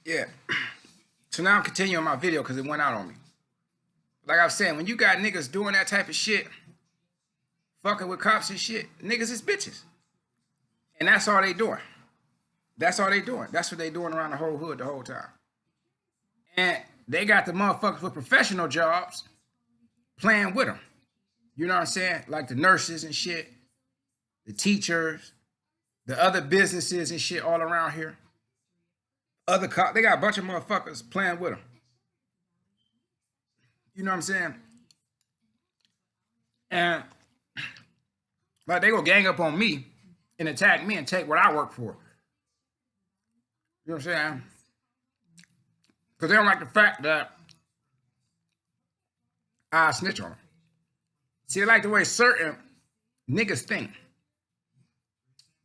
Yeah. So now I'm continuing my video because it went out on me. Like I was saying, when you got niggas doing that type of shit, fucking with cops and shit, niggas is bitches. And that's all they doing. That's all they doing. That's what they doing around the whole hood the whole time. And they got the motherfuckers with professional jobs playing with them. You know what I'm saying? Like the nurses and shit, the teachers, the other businesses and shit all around here. Other cops, they got a bunch of motherfuckers playing with them. You know what I'm saying? And like they gonna gang up on me and attack me and take what I work for. You know what I'm saying? Because they don't like the fact that I snitch on them. See, they like the way certain niggas think.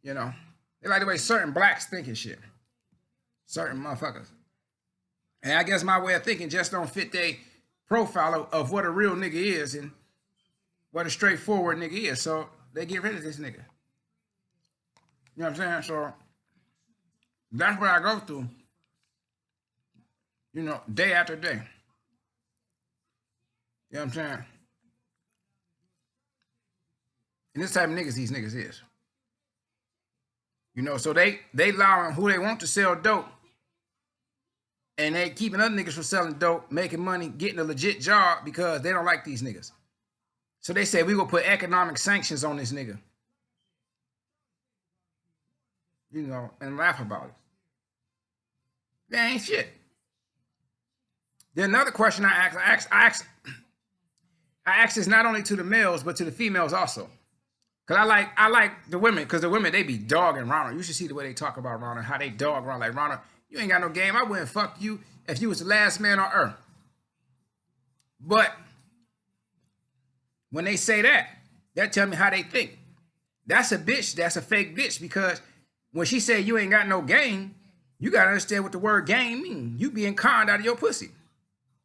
You know? They like the way certain blacks think and shit. Certain motherfuckers. And I guess my way of thinking just don't fit their profile of what a real nigga is and what a straightforward nigga is. So they get rid of this nigga. You know what I'm saying? So that's what I go through, you know, day after day. You know what I'm saying? And this type of niggas these niggas is. You know, so they allowing who they want to sell dope. And they keeping other niggas from selling dope, making money, getting a legit job because they don't like these niggas. So they say we gonna put economic sanctions on this nigga. You know, and laugh about it. That ain't shit. Then another question I ask this not only to the males, but to the females also. Cause I like the women, cause the women, they be dogging Ronald. You should see the way they talk about Ronald, how they dog Ronald. Like, Ronald, you ain't got no game. I wouldn't fuck you if you was the last man on earth. But when they say that, that tell me how they think. That's a bitch, that's a fake bitch, because when she say you ain't got no game, you gotta understand what the word game means. You being conned out of your pussy.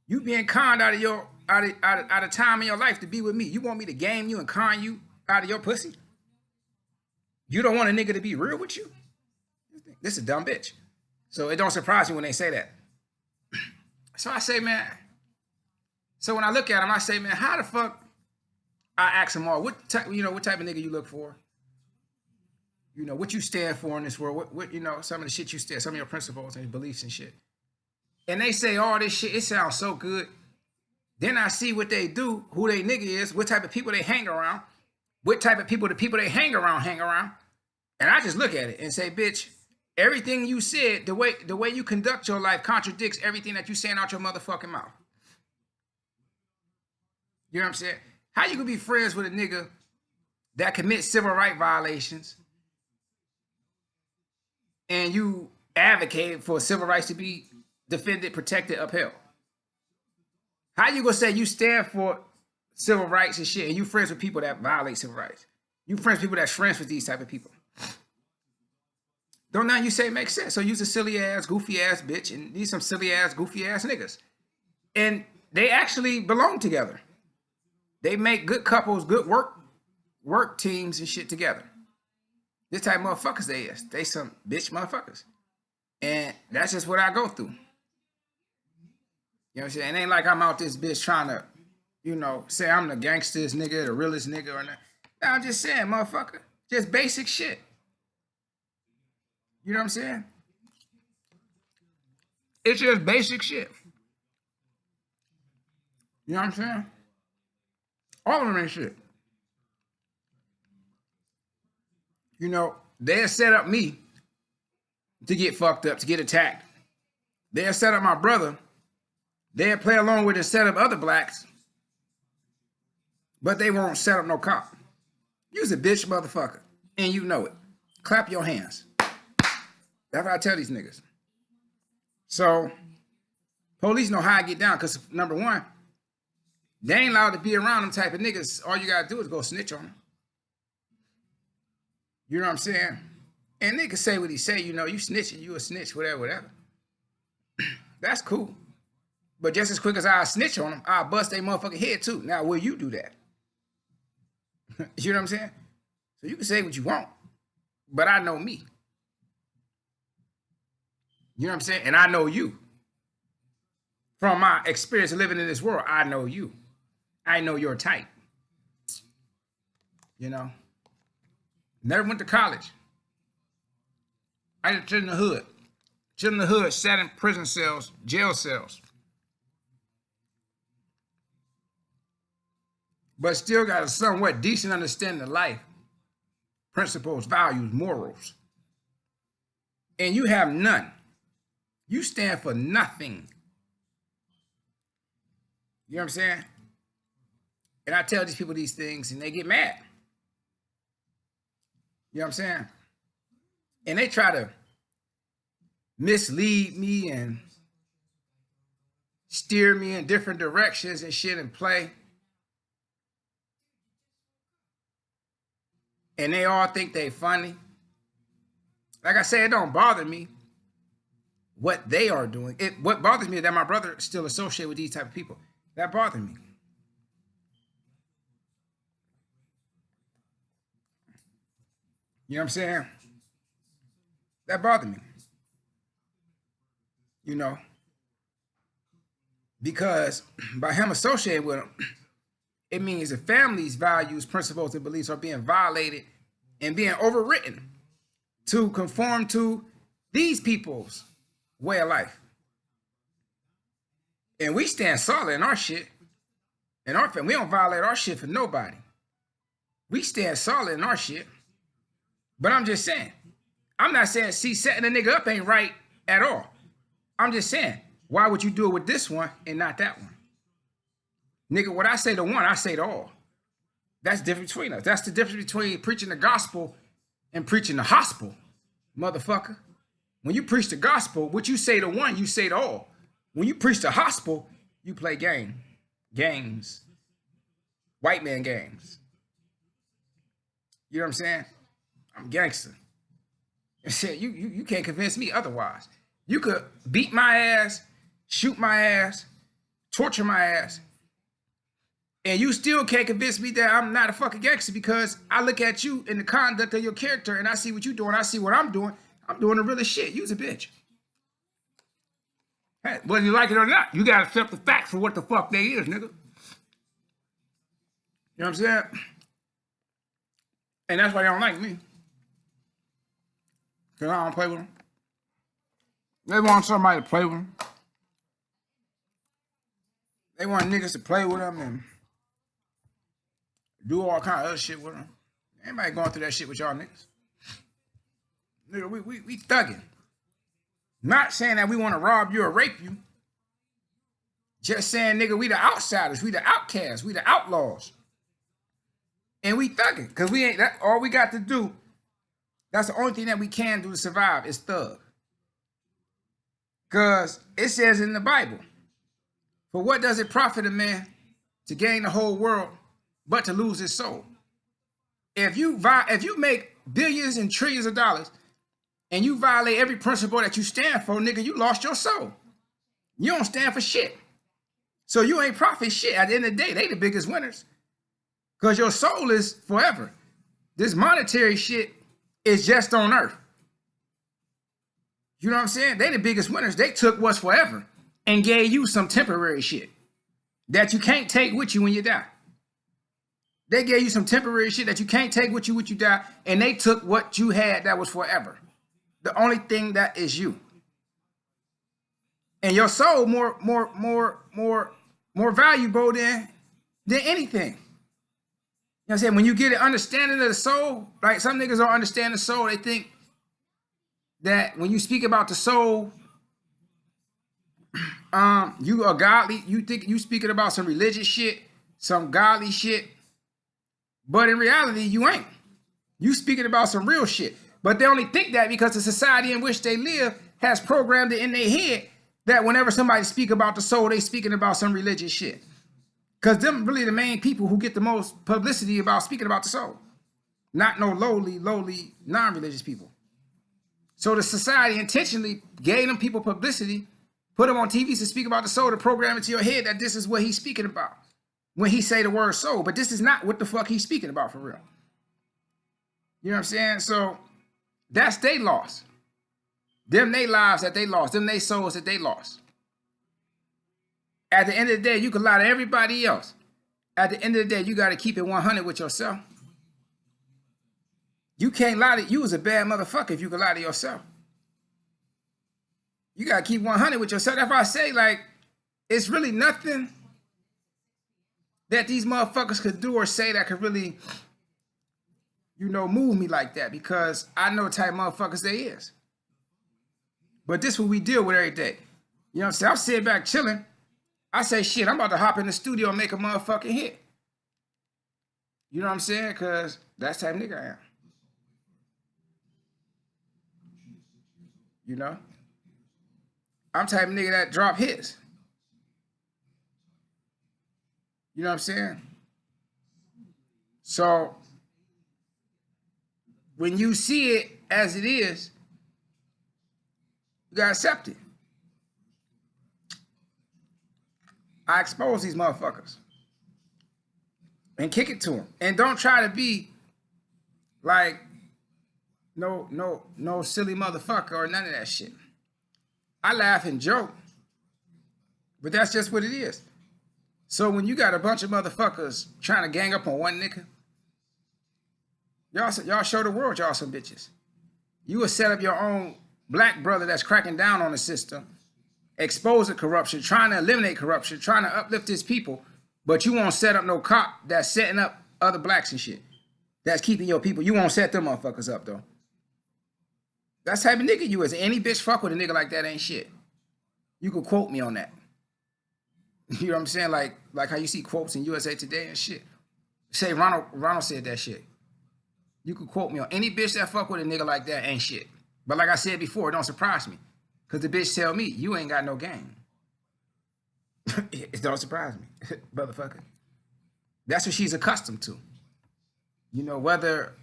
You being conned out of your out of time in your life to be with me. You want me to game you and con you out of your pussy? You don't want a nigga to be real with you? This is a dumb bitch. So it don't surprise me when they say that. So I say, man. So when I look at him, I say, man, how the fuck? I ask them all, what type, what type of nigga you look for? You know, what you stand for in this world? What some of the shit you stand, some of your principles and beliefs and shit. And they say all this shit. It sounds so good. Then I see what they do, who they nigga is, what type of people they hang around, what type of people the people they hang around. And I just look at it and say, bitch, everything you said, the way you conduct your life contradicts everything that you saying out your motherfucking mouth. You know what I'm saying? How you gonna be friends with a nigga that commits civil rights violations and you advocate for civil rights to be defended, protected, upheld? How you gonna say you stand for civil rights and shit and you friends with people that violate civil rights? You friends with people that's friends with these type of people. Don't nothing you say make sense. So you's a silly ass, goofy ass bitch, and these some silly ass, goofy ass niggas. And they actually belong together. They make good couples, good work teams and shit together. This type of motherfuckers they is. They some bitch motherfuckers. And that's just what I go through. You know what I'm saying? It ain't like I'm out this bitch trying to, say I'm the gangstest nigga, the realest nigga or not. No, I'm just saying, motherfucker. Just basic shit. You know what I'm saying? It's just basic shit. You know what I'm saying? All of them ain't shit. You know, they'll set up me to get fucked up, to get attacked. They'll set up my brother. They'll play along with and set up other blacks. But they won't set up no cop. You's a bitch motherfucker. And you know it. Clap your hands. That's what I tell these niggas. So, police know how I get down. Because, number one, they ain't allowed to be around them type of niggas. All you got to do is go snitch on them. You know what I'm saying? And niggas say what he say, you snitching, you a snitch, whatever. That's cool. But just as quick as I snitch on them, I'll bust their motherfucking head too. Now, will you do that? You know what I'm saying? So you can say what you want. But I know me. You know what I'm saying? And I know you. From my experience of living in this world, I know you. I know your type. You know? Never went to college. I just lived in the hood. Children in the hood, sat in prison cells, jail cells. But still got a somewhat decent understanding of life, principles, values, morals. And you have none. You stand for nothing. You know what I'm saying? And I tell these people these things and they get mad. You know what I'm saying? And they try to mislead me and steer me in different directions and shit and play. And they all think they funny. Like I said, it don't bother me what they are doing. What bothers me is that my brother still associated with these type of people. That bothered me. You know what I'm saying? That bothered me. You know? Because by him associating with him, it means the family's values, principles, and beliefs are being violated and being overwritten to conform to these people's way of life. And we stand solid in our shit. In our family, we don't violate our shit for nobody. We stand solid in our shit. But I'm just saying, I'm not saying, see, setting a nigga up ain't right at all. I'm just saying, why would you do it with this one and not that one? Nigga, what I say to one, I say to all. That's the difference between us. That's the difference between preaching the gospel and preaching the gospel, motherfucker. When you preach the gospel, what you say to one, you say to all. When you preach the gospel, you play games, white man games. You know what I'm saying? I'm gangster. You can't convince me otherwise. You could beat my ass, shoot my ass, torture my ass, and you still can't convince me that I'm not a fucking gangster because I look at you in the conduct of your character and I see what you're doing. I see what I'm doing. I'm doing the realest shit. You's a bitch. Hey, whether you like it or not, you gotta accept the facts for what the fuck they is, nigga. You know what I'm saying? And that's why they don't like me. Because I don't play with them. They want somebody to play with them. They want niggas to play with them and do all kind of other shit with them. Anybody going through that shit with y'all niggas? Nigga, we thugging. Not saying that we want to rob you or rape you. Just saying, nigga, we the outsiders, we the outcasts, we the outlaws. And we thugging, because we ain't, that all we got to do, that's the only thing that we can do to survive is thug. Because it says in the Bible, for what does it profit a man to gain the whole world but to lose his soul? If you make billions and trillions of dollars and you violate every principle that you stand for, nigga, you lost your soul. You don't stand for shit. So you ain't profit shit. At the end of the day, they the biggest winners. Because your soul is forever. This monetary shit is just on earth. You know what I'm saying? They the biggest winners. They took what's forever and gave you some temporary shit that you can't take with you when you die. They gave you some temporary shit that you can't take with you when you die, and they took what you had that was forever. The only thing that is you. And your soul more valuable than anything. You know what I'm saying? When you get an understanding of the soul, like some niggas don't understand the soul, they think that when you speak about the soul, you are godly. You think you speaking about some religious shit, some godly shit. But in reality, you ain't. You speaking about some real shit. But they only think that because the society in which they live has programmed it in their head that whenever somebody speak about the soul, they speaking about some religious shit. Because them really the main people who get the most publicity about speaking about the soul. Not no lowly, non-religious people. So the society intentionally gave them people publicity, put them on TV to speak about the soul, to program it to your head that this is what he's speaking about when he say the word soul. But this is not what the fuck he's speaking about for real. You know what I'm saying? So that's their loss. Them they lives that they lost. Them they souls that they lost. At the end of the day, you can lie to everybody else. At the end of the day, you got to keep it 100 with yourself. You can't lie to you was a bad motherfucker if you could lie to yourself. You got to keep 100 with yourself. That's why I say, like, it's really nothing that these motherfuckers could do or say that could really, you know, move me like that, because I know the type of motherfuckers they is. But this is what we deal with every day. You know what I'm saying? I'm sitting back chilling. I say, shit, I'm about to hop in the studio and make a motherfucking hit. You know what I'm saying? Because that's the type of nigga I am. You know? I'm the type of nigga that drop hits. You know what I'm saying? So, when you see it as it is, you gotta accept it. I expose these motherfuckers and kick it to them. And don't try to be like no silly motherfucker or none of that shit. I laugh and joke, but that's just what it is. So when you got a bunch of motherfuckers trying to gang up on one nigga, y'all show the world y'all some bitches. You will set up your own black brother that's cracking down on the system, exposing corruption, trying to eliminate corruption, trying to uplift his people, but you won't set up no cop that's setting up other blacks and shit. That's keeping your people. You won't set them motherfuckers up, though. That's the type of nigga you is. Any bitch fuck with a nigga like that ain't shit. You could quote me on that. You know what I'm saying? Like how you see quotes in USA Today and shit. Say Ronald said that shit. You could quote me on any bitch that fuck with a nigga like that ain't shit. But like I said before, it don't surprise me. Because the bitch tell me, you ain't got no game. It don't surprise me, motherfucker. That's what she's accustomed to. You know, whether,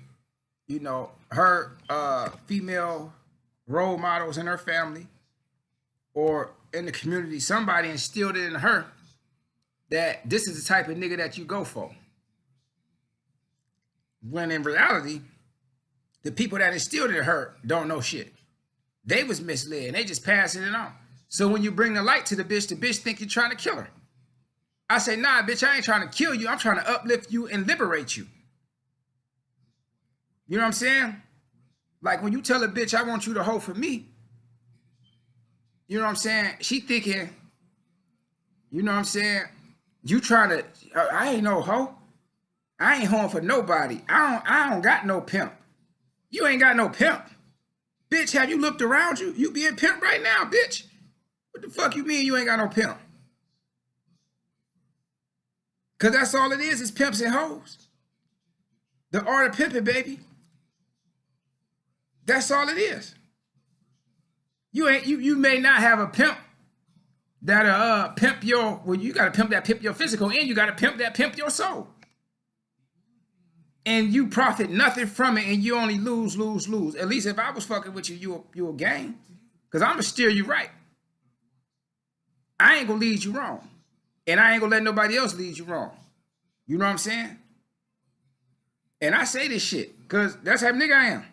you know, her female role models in her family or in the community, somebody instilled it in her that this is the type of nigga that you go for. When in reality, the people that instilled it in her don't know shit. They was misled and they just passing it on. So when you bring the light to the bitch think you're trying to kill her. I say, nah, bitch, I ain't trying to kill you. I'm trying to uplift you and liberate you. You know what I'm saying? Like when you tell a bitch, I want you to hold for me. You know what I'm saying? She thinking, you know what I'm saying? You trying to, I ain't no hoe. I ain't hoeing for nobody. I don't got no pimp. You ain't got no pimp. Bitch, have you looked around you? You being pimp right now, bitch. What the fuck you mean you ain't got no pimp? Because that's all it is pimps and hoes. The art of pimping, baby. That's all it is. You may not have a pimp that pimp your, well, you got to pimp your physical, and you got to pimp your soul. And you profit nothing from it, and you only lose. At least if I was fucking with you, you'll gain. Because I'm going to steer you right. I ain't going to lead you wrong. And I ain't going to let nobody else lead you wrong. You know what I'm saying? And I say this shit because that's the type of nigga I am.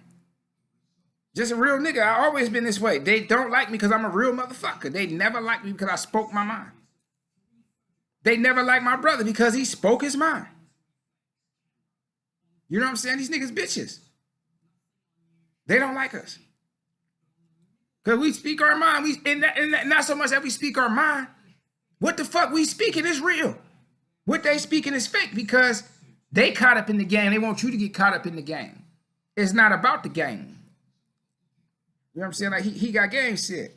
Just a real nigga. I always been this way. They don't like me because I'm a real motherfucker. They never liked me because I spoke my mind. They never liked my brother because he spoke his mind. You know what I'm saying? These niggas bitches. They don't like us. Because we speak our mind. And not so much that we speak our mind. What the fuck we speaking is real. What they speaking is fake because they caught up in the game. They want you to get caught up in the game. It's not about the game. You know what I'm saying? Like he got game shit.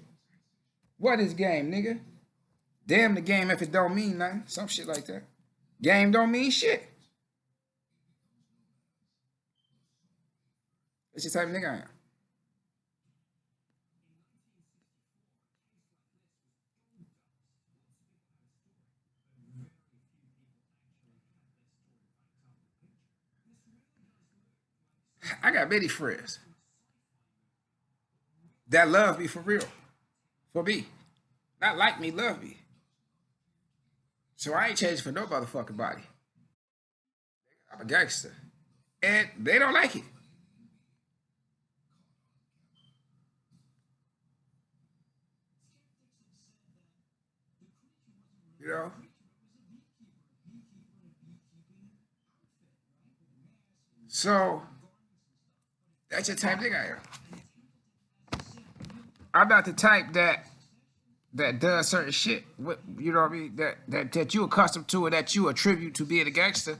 What is game, nigga? Damn the game if it don't mean nothing. Some shit like that. Game don't mean shit. That's the type of nigga I am. I got many friends that love me for real. For me. Not like me, love me. So I ain't changing for no motherfucking body. I'm a gangster. And they don't like it. You know? So that's your type nigga I am. I'm not the type that does certain shit. You know what I mean? That you accustomed to or that you attribute to being a gangster.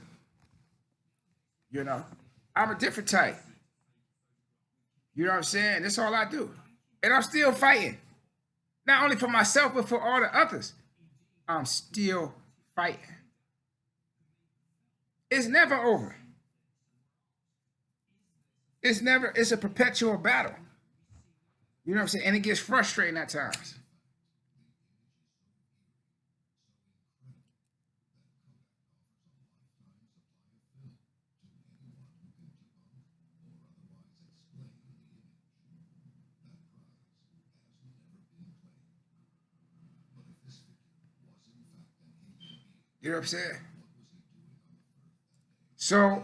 You know, I'm a different type. You know what I'm saying? That's all I do, and I'm still fighting. Not only for myself but for all the others. I'm still fighting. It's never over. It's never. It's a perpetual battle. You know what I'm saying? And it gets frustrating at times. You know what I'm saying? So